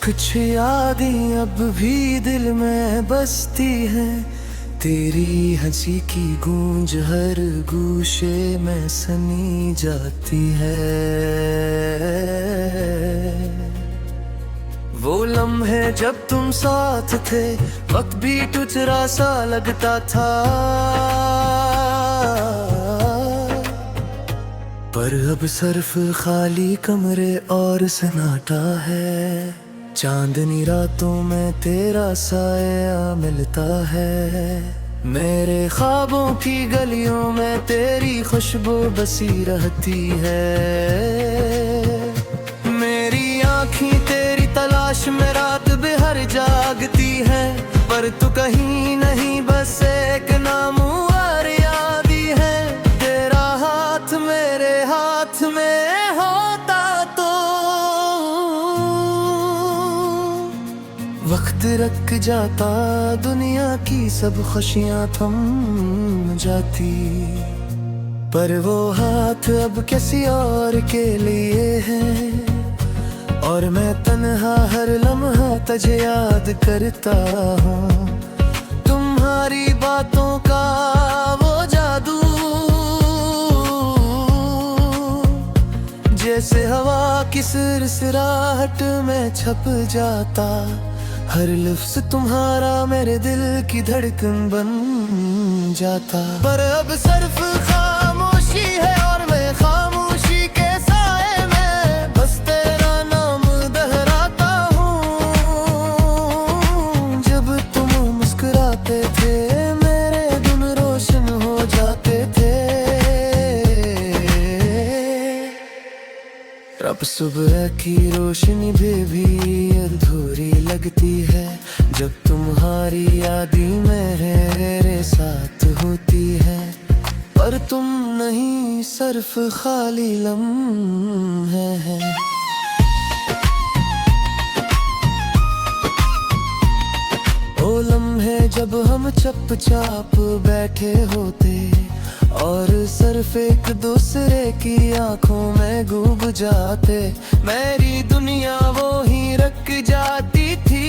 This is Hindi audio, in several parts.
कुछ यादें अब भी दिल में बसती है, तेरी हंसी की गूंज हर गूशे में सनी जाती है। वो लम्हे जब तुम साथ थे, वक्त भी टुचरा सा लगता था, पर अब सिर्फ खाली कमरे और सन्नाटा है। चांदनी रातों में तेरा साया मिलता है, मेरे ख्वाबों की गलियों में तेरी खुशबू बसी रहती है। मेरी आँखें तेरी तलाश में रात बेहर जागती है, पर तू कहीं नहीं, बस एक नामुआर याद ही है। तेरा हाथ मेरे हाथ में होता तो वक्त रुक जाता, दुनिया की सब खुशियां थम जाती, पर वो हाथ अब किसी और के लिए है। और मैं तन्हा हर लम्हा तुझे याद करता हूँ, तुम्हारी बातों का वो जादू, जैसे हवा की सिरसिराहट में छप जाता। हर लफ्ज़ तुम्हारा मेरे दिल की धड़कन बन जाता, पर अब सिर्फ खामोशी है और मैं खामोशी के साए में बस तेरा नाम दोहराता हूँ। जब तुम मुस्कुराते थे मेरे दिन रोशन हो जाते थे, अब सुबह की रोशनी भी अधूरी लगती है, जब तुम्हारी यादें मेरे साथ होती है। पर तुम नहीं, सिर्फ खाली लम्हे हैं। ओ लम्हे जब हम चुपचाप बैठे होते और सिर्फ एक दूसरे की आंखों में डूब जाते, मेरी दुनिया वो ही रुक जाती थी।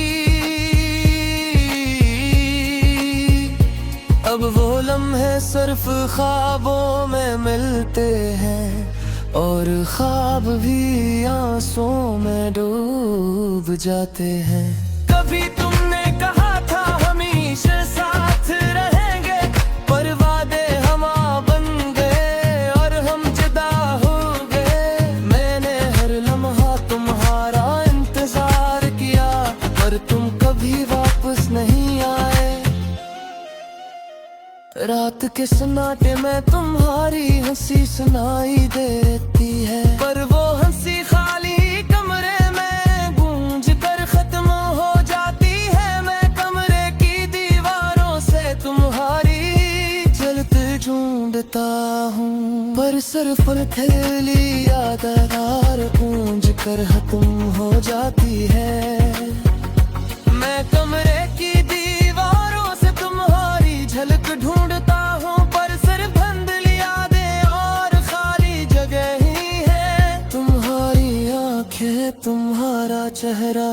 अब वो लम्हे सिर्फ ख्वाबों में मिलते हैं, और ख्वाब भी आंसुओं में डूब जाते हैं। कभी तुमने कहा था हमेशा साथ रहेंगे, पर वादे हम बन गए और हम जुदा हो गए। मैंने हर लम्हा तुम्हारा इंतजार किया, पर तुम कभी वापस नहीं आए। रात के सन्नाटे में तुम्हारी हंसी सुनाई देती है, पर वो हंसी खाली कमरे में गूंज कर खत्म हो जाती है। मैं कमरे की दीवारों से तुम्हारी चलते ढूंढता हूँ, पर सिर्फ थैली यादगार गूंज कर खत्म हो जाती है। मैं कमरे की दीवारों से तुम्हारी झलक ढूंढता हूँ, पर सिर्फ धुंधली यादें और खाली जगह ही है। तुम्हारी आंखें, तुम्हारा चेहरा,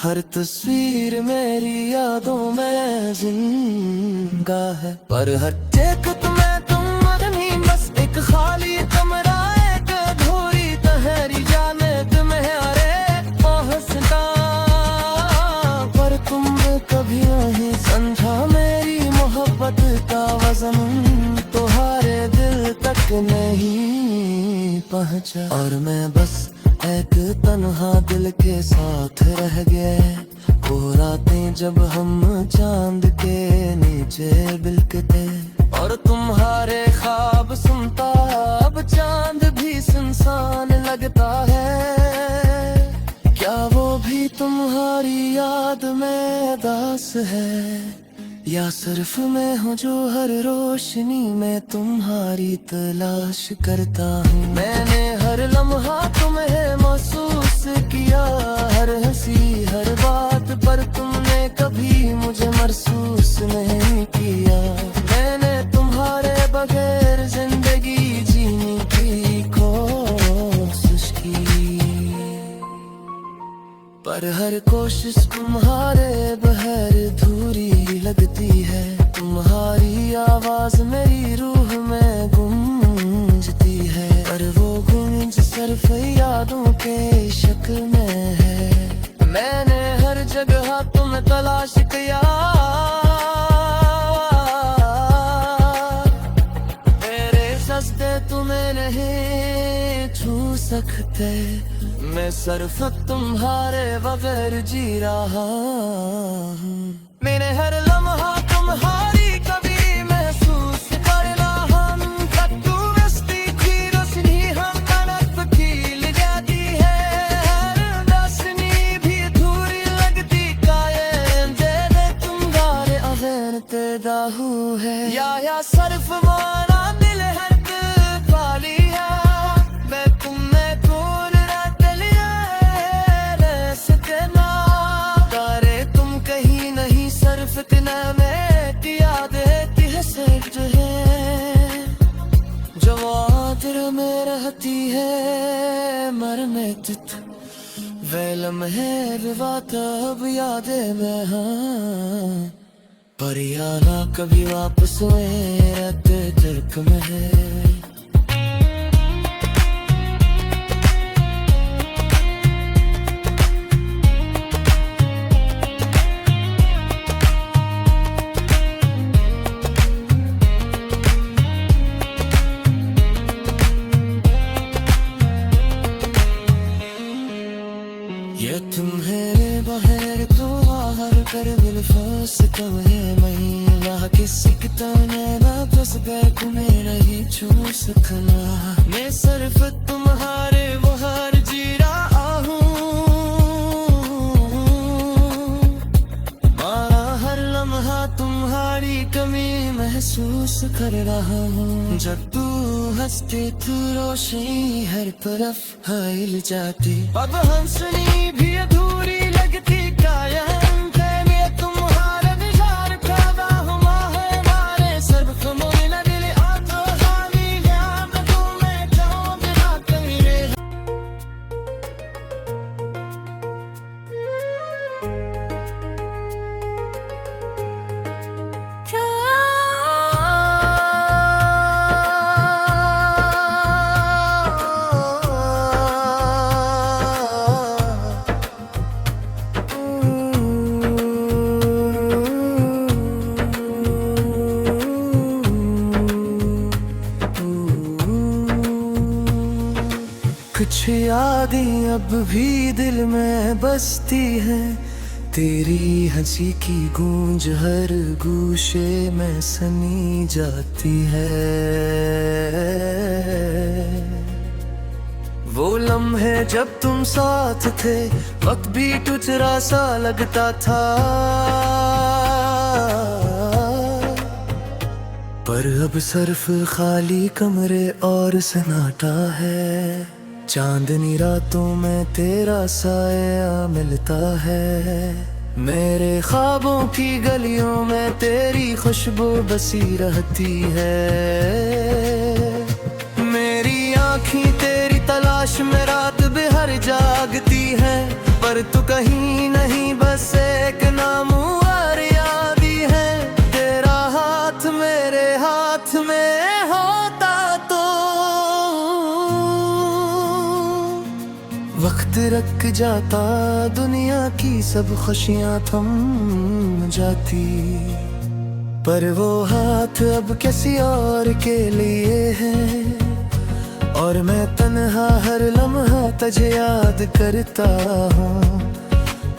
हर तस्वीर मेरी यादों में जिंदा है। पर हर एक तुम्हें तुम नहीं, बस एक खाली कमरा, एक अधूरी तहरी जाने तुम्हें अरे पहुँचता, पर तुमने कभी नहीं समझा मेरी मोहब्बत का वजन, तुम्हारे दिल तक नहीं पहुँचा। और मैं बस एक तन्हा दिल के साथ रह गए, वो रातें जब हम चांद के नीचे बिलकते, और तुम्हारे ख्वाब सुनता अब चांद भी सुनसान लगता है। क्या वो भी तुम्हारी याद में दास है, या सिर्फ मैं हूँ जो हर रोशनी में तुम्हारी तलाश करता हूँ। मैंने हर लम्हा तुम्हें महसूस किया, हर हंसी हर बात, पर तुमने कभी मुझे महसूस नहीं किया। मैंने तुम्हारे बगैर जिंदगी जीने की कोशिश की। पर हर कोशिश तुम्हारे बगैर अधूरी लगती है। तुम्हारी आवाज मेरी रूह में गूंजती है, पर वो गूंज सिर्फ यादों के शक्ल में है। मैंने हर जगह तुम्हें तलाश किया, मेरे सस्ते तुम्हें नहीं छू सकते। मैं सिर्फ तुम्हारे बगैर जी रहा हूँ। मैंने हर लम्हा तुम्हारी कभी महसूस करना, हम तू बसती थी रोशनी हम कनक फकील जाती है। हर रोशनी भी अधूरी लगती कायम दे तुम्हारे अगर तेदाहू है। या सिर्फ माना दिल हर खाली है। मैं तुम्हें कौन फितना में दिया देती है सेठ है, जो आदर में रहती है मरने तित। वे लम्हे विवाद अब यादें में हाँ, पर याना कभी वापस हुए रहते दिल में है। ये तुम्हें बहर तो बाहर कर दिल फंस तुम्हें महिला किसी की तरह ना बस बैक में नहीं छू सकना। मैं सिर्फ तुम्हारे बाहर जी रहा हूँ, मारा हर लम्हा तुम्हारी कमी महसूस कर रहा हूँ। जब तू हंसती तू रोशनी हर तरफ हिल जाती, अब हंसनी भी अधूरी लगती कायम थे। मैं तुम्हारे विचार का बाहुमा है मारे सिर्फ मोमिना दिल आतो हावी ध्यान तुम्हें जाऊं बिना तेरे। कुछ यादें अब भी दिल में बसती है, तेरी हंसी की गूंज हर गूशे में सनी जाती है। वो लम्हे जब तुम साथ थे वक्त भी टुचरा सा लगता था, पर अब सिर्फ खाली कमरे और सन्नाटा है। चांदनी रातों में तेरा साया मिलता है, मेरे ख्वाबों की गलियों में तेरी खुशबू बसी रहती है। मेरी आँखें तेरी तलाश में रात बिहर जागती है, पर तू कहीं नहीं बस एक नामुआर यादी है। तेरा हाथ मेरे हाथ में होता तो वक्त रख जाता, दुनिया की सब खुशियां थम जाती, पर वो हाथ अब किसी और के लिए है। और मैं तन्हा हर लम्हा तुझे याद करता हूँ,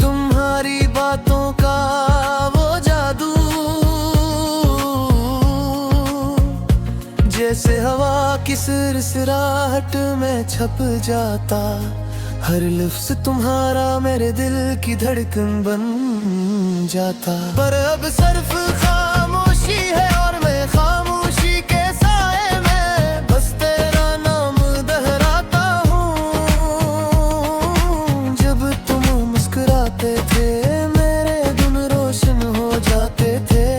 तुम्हारी बातों का वो जादू जैसे हवा की सिरसिराहट में छप जाता। हर लफ्ज़ तुम्हारा मेरे दिल की धड़कन बन जाता, पर अब सिर्फ खामोशी है और मैं खामोशी के साए में बस तेरा नाम दोहराता हूँ। जब तुम मुस्कुराते थे मेरे दिन रोशन हो जाते थे,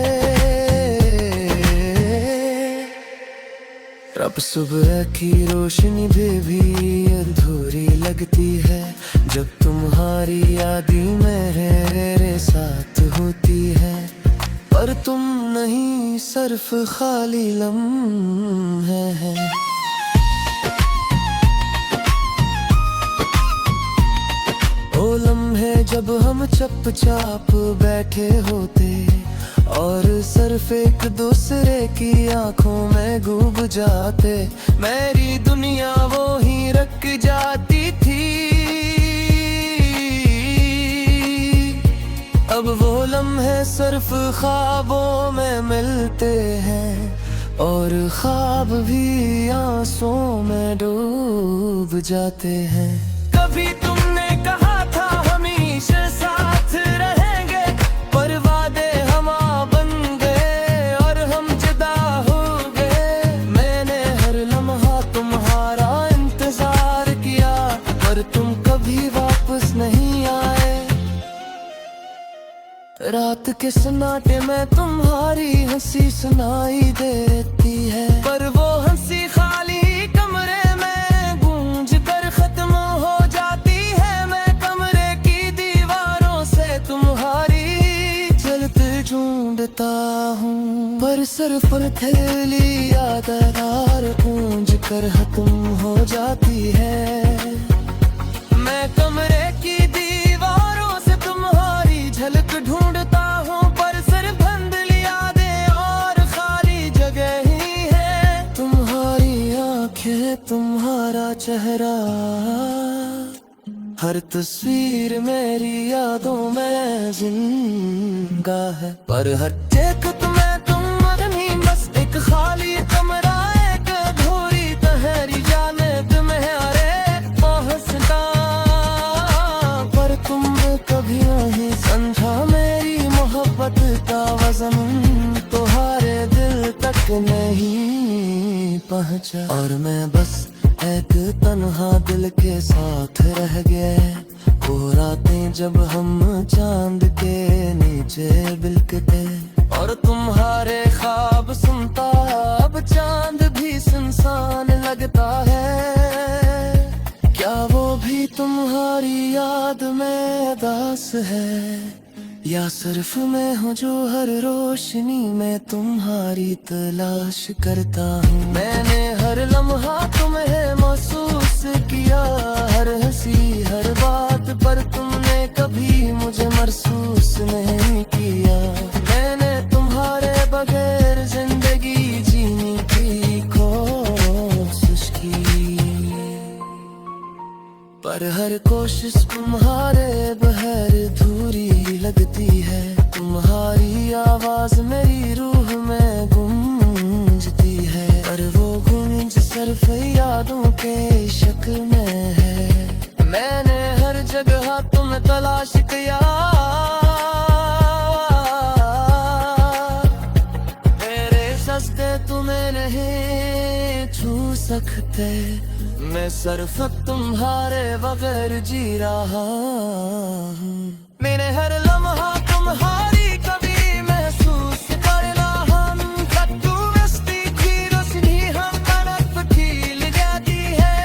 अब सुबह की रोशनी भी अधूरी लगती है। जब तुम तुम्हारी यादी मेरे साथ होती है, पर तुम नहीं सिर्फ खाली लम्हे हैं। ओ लम्हे जब हम चुपचाप बैठे होते और सिर्फ एक दूसरे की आंखों में डूब जाते, मेरी दुनिया वो ही रख जाती थी। अब वो लम्हे सिर्फ ख्वाबों में मिलते हैं और ख्वाब भी आंसुओं में डूब जाते हैं। कभी तुमने कहा था हमेशा साथ रहेंगे, पर वादे हमा बन गए और हम जुदा हो गए। मैंने हर लम्हा तुम्हारा इंतजार किया, पर तुम कभी वापस नहीं आए। रात के सन्नाटे में तुम्हारी हंसी सुनाई देती है, पर वो हंसी खाली कमरे में गूंज कर खत्म हो जाती है। मैं कमरे की दीवारों से तुम्हारी चलते ढूंढता हूँ, पर सिर्फ थैली या दरार गूंज कर खत्म हो जाती है। मैं कमरे की दीवारों से तुम्हारी झलक ढूंढता हूँ, पर सिर्फ धुंधली यादें और खाली जगह ही है। तुम्हारी आंखें, तुम्हारा चेहरा, हर तस्वीर मेरी यादों में जिंदा है, पर हर एक तुम्हें तुम नहीं, बस एक खाली कमरा, एक अधूरी तहरी जानिब में अरे पहुंचता। पर तुम कभी नहीं समझा मेरी मोहब्बत का वजन, तुम्हारे दिल तक नहीं पहुंचा। और मैं बस एक तन्हा दिल के साथ रह गया। वो रातें जब हम चांद के नीचे बिलकते और तुम्हारे ख्वाब सुनता, अब चांद भी सुनसान लगता है। क्या वो भी तुम्हारी याद में दास है, या सिर्फ मैं हूँ जो हर रोशनी में तुम्हारी तलाश करता हूँ। मैंने हर लम्हा तुम्हें महसूस किया, हर हंसी हर बात, पर तुमने कभी मुझे महसूस नहीं किया। मैंने तुम्हारे बगैर जिंदगी जीने की कोशिश की, पर हर कोशिश तुम्हारे बगैर अधूरी लगती है। तुम्हारी आवाज मेरी रूह में गूंजती है, पर वो गूंज सिर्फ यादों के शक्ल में है। मैंने हर जगह तुम तलाश किया, मेरे सस्ते तुम्हें नहीं छू सकते। मैं सिर्फ तुम्हारे बगैर जी रहा हूँ। मैंने हर लम्हा तुम्हारी कभी महसूस करना, हम कद्दू वस्ती की रोशनी हम तरफ खिल जाती है।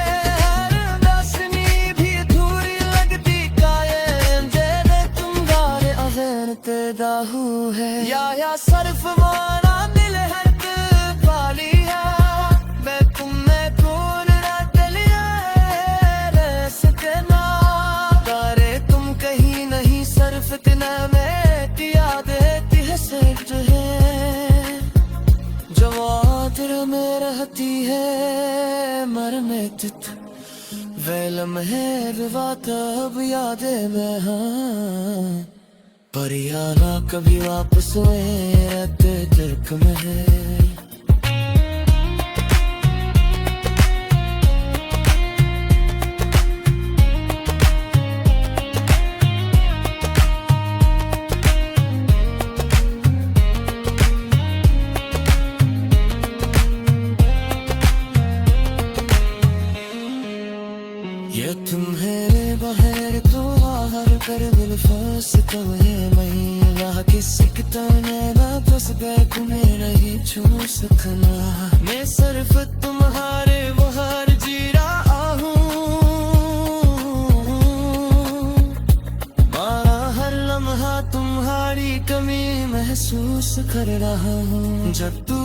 हर रोशनी भी अधूरी लगती कायम, जैसे तुम्हारे अज़न ते दाहू है, या सिर्फ माना दिल है खाली है। मैं तुम्हें कौन रट लिया है सजना, तारे तुम कहीं नहीं, सिर्फ इतना में यादें हसरत है। जवाब में रहती है मरने तित, वे लम्हे विवाद अब यादें में हाँ, पर यारा कभी वापस रहते दिल में है। ये तुम्हारे बगैर तो आहार कर दिल फंस तुम्हें मैं, राह किसी कितने ना फंस गए तुम्हें नहीं छू सकना। मैं सिर्फ तुम्हारे वो हर जी रहा हूँ, महसूस कर रहा हूँ। जब तू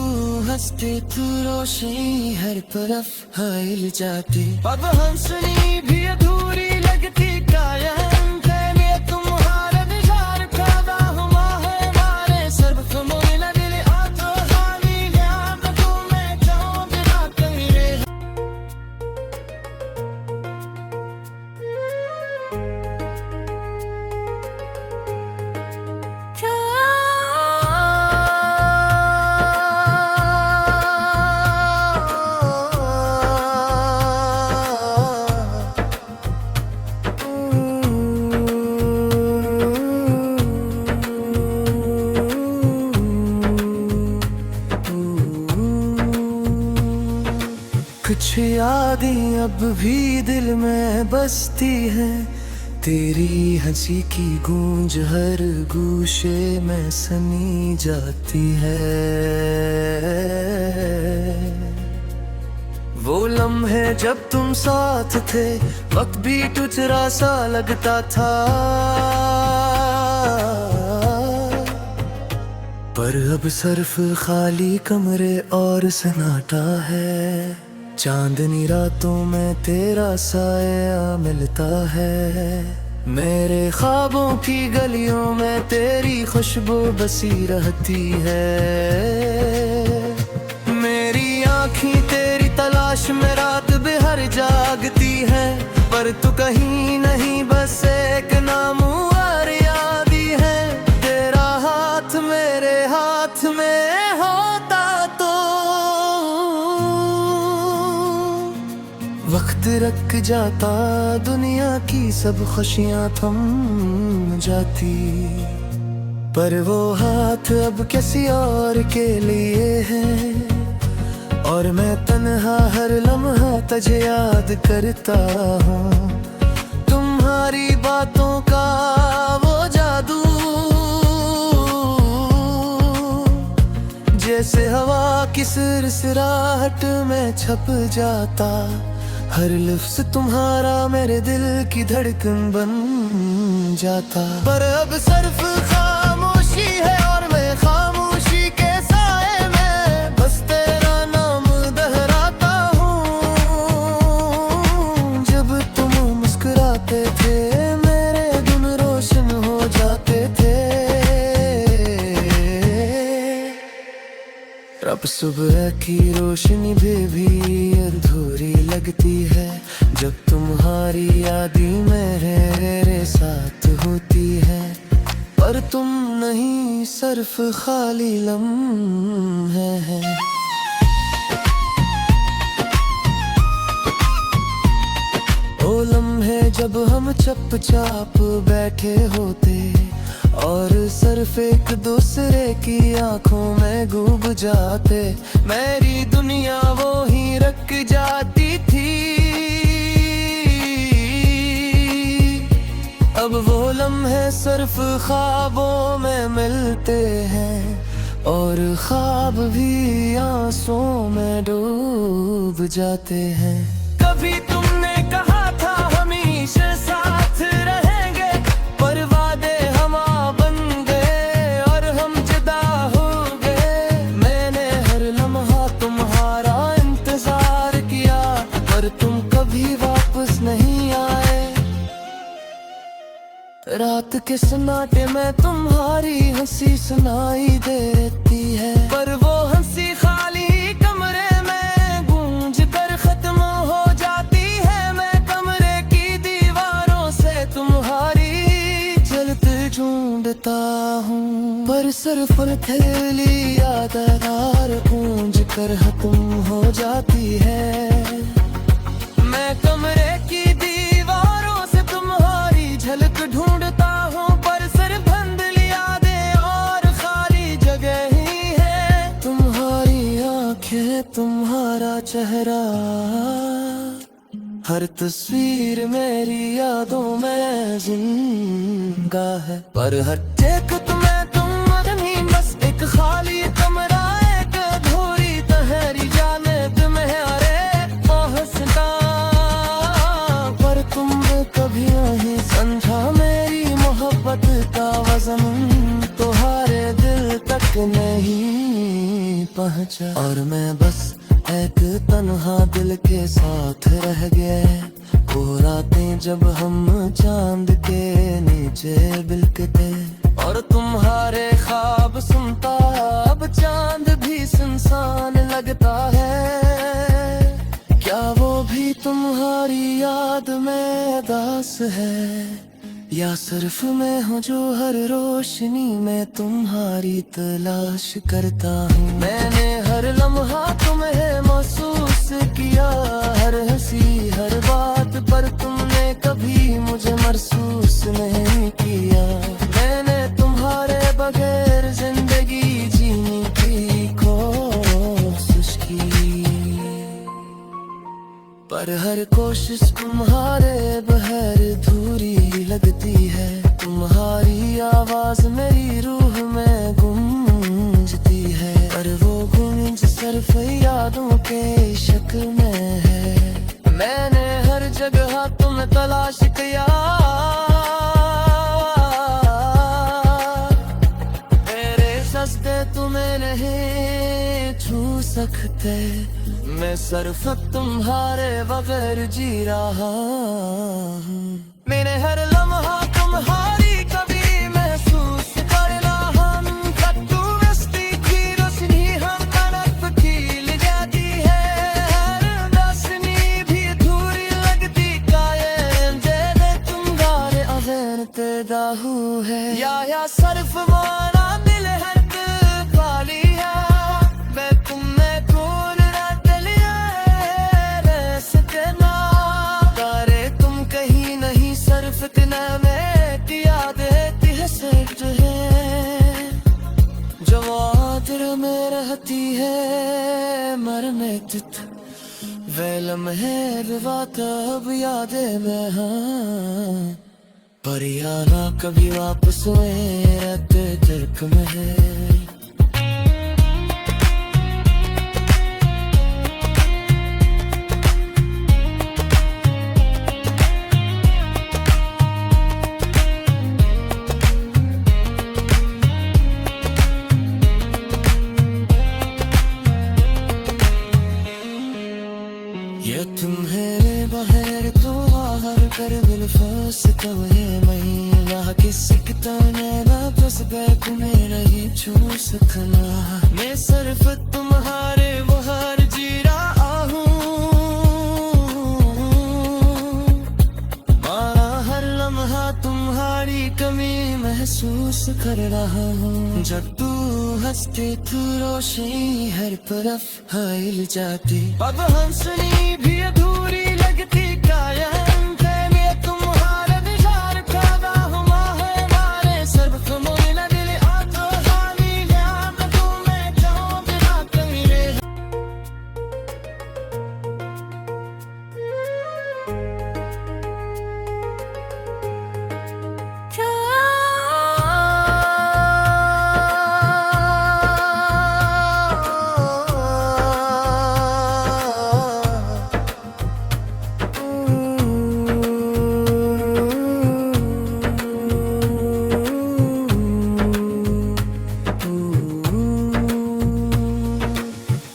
हंसती तू रोशनी हर तरफ फैल जाती। अब हंसनी भी अधूरी लगती कायम थे मैं तुम्हारा निजार पैदा हुआ है मारे सर्व मोला दिल आतो हानी याद तुम्हें जाऊं बिना तेरे। कुछ यादें अब भी दिल में बसती है। तेरी हंसी की गूंज हर गूशे में सनी जाती है। वो लम्हे जब तुम साथ थे वक्त भी टुचरा सा लगता था। पर अब सिर्फ खाली कमरे और सन्नाटा है। चांदनी रातों में तेरा साया मिलता है। मेरे ख्वाबों की गलियों में तेरी खुशबू बसी रहती है। मेरी आँखें तेरी तलाश में रात बेहर जागती है। पर तू कहीं नहीं बस एक नामुआर यादी है। तेरा हाथ मेरे हाथ में होता तो वक्त रख जाता दुनिया की सब खुशियां थम जाती। पर वो हाथ अब किसी और के लिए है। और मैं तन्हा हर लम्हा तुझे याद करता हूँ। तुम्हारी बातों का वो जादू जैसे हवा की सिरसिराहट में छप जाता। हर लफ्ज़ तुम्हारा मेरे दिल की धड़कन बन जाता। पर अब सिर्फ खामोशी है और मैं खामोशी के साए में बस तेरा नाम दोहराता हूँ। जब तुम मुस्कुराते थे मेरे दिन रोशन हो जाते थे। अब सुबह की रोशनी भी अधूरी लगती है। जब तुम्हारी यादें मेरे साथ होती है। पर तुम नहीं सिर्फ खाली लम्हे हैं। ओ लम्हे जब हम चुपचाप बैठे होते और सिर्फ एक दूसरे की आंखों में डूब जाते। मेरी दुनिया वो ही रख जाती थी। अब वो लम्हे सिर्फ ख्वाबों में मिलते हैं। और ख्वाब भी आंसुओं में डूब जाते हैं। कभी तुमने कहा था हमेशा साथ रहेंगे। पर वादे बन गए और हम जुदा हो गए। मैंने हर लम्हा तुम्हारा इंतजार किया। पर तुम कभी वापस नहीं आए। रात के सन्नाटे में तुम्हारी हंसी सुनाई देती है। पर वो हंसी खाली कमरे में गूंज कर खत्म हो जाती है। मैं कमरे की दीवारों से तुम्हारी जलते ढूंढता हूँ। पर सिर्फ थैली यादगार गूंज कर खत्म हो जाती है। मैं कमरे की दीवारों से तुम्हारी झलक ढूंढता हूँ। पर सिर्फ धुंधली यादें और खाली जगह ही है। तुम्हारी आंखें तुम्हारा चेहरा हर तस्वीर मेरी यादों में जिंदा है। पर हर एक तुम्हें तुम नहीं बस एक खाली कमरा एक अधूरी तहरी जानिब में अरे पहुंचता। पर तुमने कभी नहीं समझा मेरी मोहब्बत का वजन। तुम्हारे दिल पहुंचा और मैं बस एक तन्हा दिल के साथ रह गया। वो रातें जब हम चांद के नीचे बिलकते और तुम्हारे ख्वाब सुनता, अब चांद भी सुनसान लगता है। क्या वो भी तुम्हारी याद में दास है, या सिर्फ मैं हूँ जो हर रोशनी में तुम्हारी तलाश करता हूँ। मैंने हर लम्हा तुम्हें महसूस किया, हर हंसी हर बात, पर तुमने कभी मुझे महसूस नहीं किया। मैंने तुम्हारे बगैर जिंदगी जीने की कोशिश की, पर हर कोशिश तुम्हारे बगैर अधूरी लगती है। तुम्हारी आवाज मेरी रूह में गूंजती है, पर वो गूंज सिर्फ यादों के शक्ल में है। मैंने हर जगह तुम्हें तलाश किया, मेरे सजदे तुम्हें नहीं छू सकते। मैं सिर्फ तुम्हारे बगैर जी रहा हूँ। मैंने हर लम्हा तुम्हारी कभी महसूस करना, हम कद्दू मस्ती की रोशनी हम तरफ खिल जाती है। हर रोशनी भी अधूरी लगती, कायम जैसे तुम्हारे अज़न ते दाहू है, या सिर्फ माना दिल हर खाली है। मैं तुम्हें कौन ना दिलिया रसतना, तारे तुम कहीं नहीं, सिर्फ इतना में दिया देती है सिर्फ है, जो आदर में रहती है मरने तित। वे लम्हे रिवात अब यादें में हाँ, पर याना कभी वापस हुए रहते तर्क में है। ये तुम्हें बहर तो आहर कर दिल फंसता है मैं, किसी ने ना बस बैक में नहीं छू सकना। मैं सिर्फ तुम्हारे बाहर जी रहा हूँ, मारा हर लम्हा तुम्हारी कमी महसूस कर रहा हूँ। जब तू हंसती तू रोशनी हर तरफ हिल जाती, अब हंसनी भी अधूरी लगती, कायम थे मैं तुम्हारे दिशार खादा हुआ है मारे सिर्फ मोला दिल आतो हाली याद तुम्हें जाओ बिना तेरे।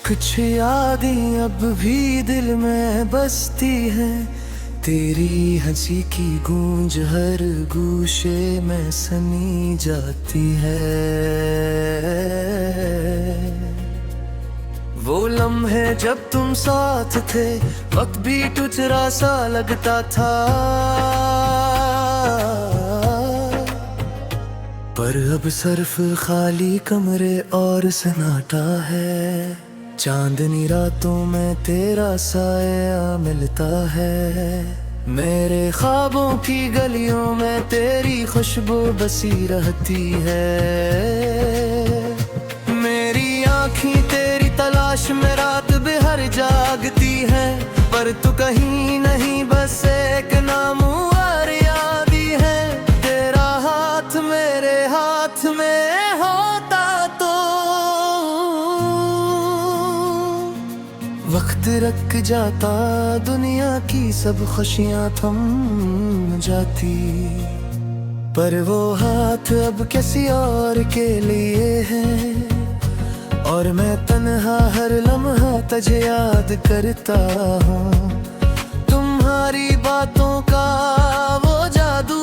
कुछ यादें अब भी दिल में बसती है, तेरी हंसी की गूंज हर गूशे में सनी जाती है। वो लम्हे जब तुम साथ थे, वक्त भी टुचरा सा लगता था, पर अब सिर्फ खाली कमरे और सन्नाटा है। चांदनी रातों में तेरा साया मिलता है, मेरे ख्वाबों की गलियों में तेरी खुशबू बसी रहती है। मेरी आँखें तेरी तलाश में रात भर जागती है, पर तू कहीं नहीं, बस एक नामुआर यादी है। तेरा हाथ मेरे हाथ में होता तो वक्त रख जाता, दुनिया की सब खुशियां थम जाती, पर वो हाथ अब किसी और के लिए है और मैं तन्हा हर लम्हा तुझे याद करता हूँ। तुम्हारी बातों का वो जादू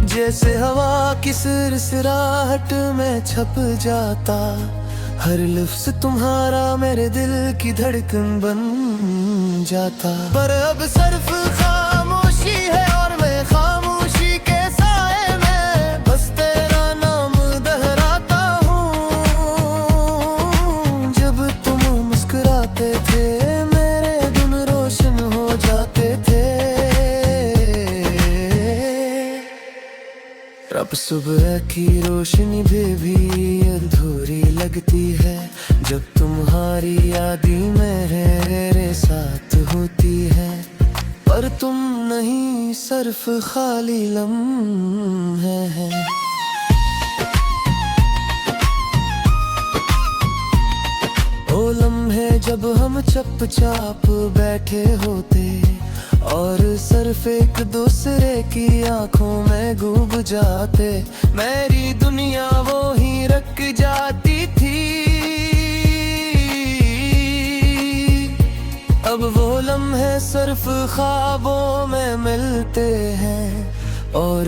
जैसे हवा की सिरसिराहट में छप जाता। हर लफ्ज़ तुम्हारा मेरे दिल की धड़कन बन जाता। पर अब सिर्फ खामोशी है और मैं खामोशी के साए में बस तेरा नाम दोहराता हूँ। जब तुम मुस्कुराते थे मेरे दिन रोशन हो जाते थे। अब सुबह की रोशनी भी अधूरी लगती है जब तुम्हारी यादें मेरे साथ होती है। पर तुम नहीं सिर्फ खाली लम्हे हैं। ओ लम्हे जब हम चुपचाप बैठे होते और सिर्फ एक दूसरे की आंखों में डूब जाते। मेरी दुनिया वो ही रख जाती थी। अब वो लम्हे सिर्फ ख्वाबों में मिलते हैं और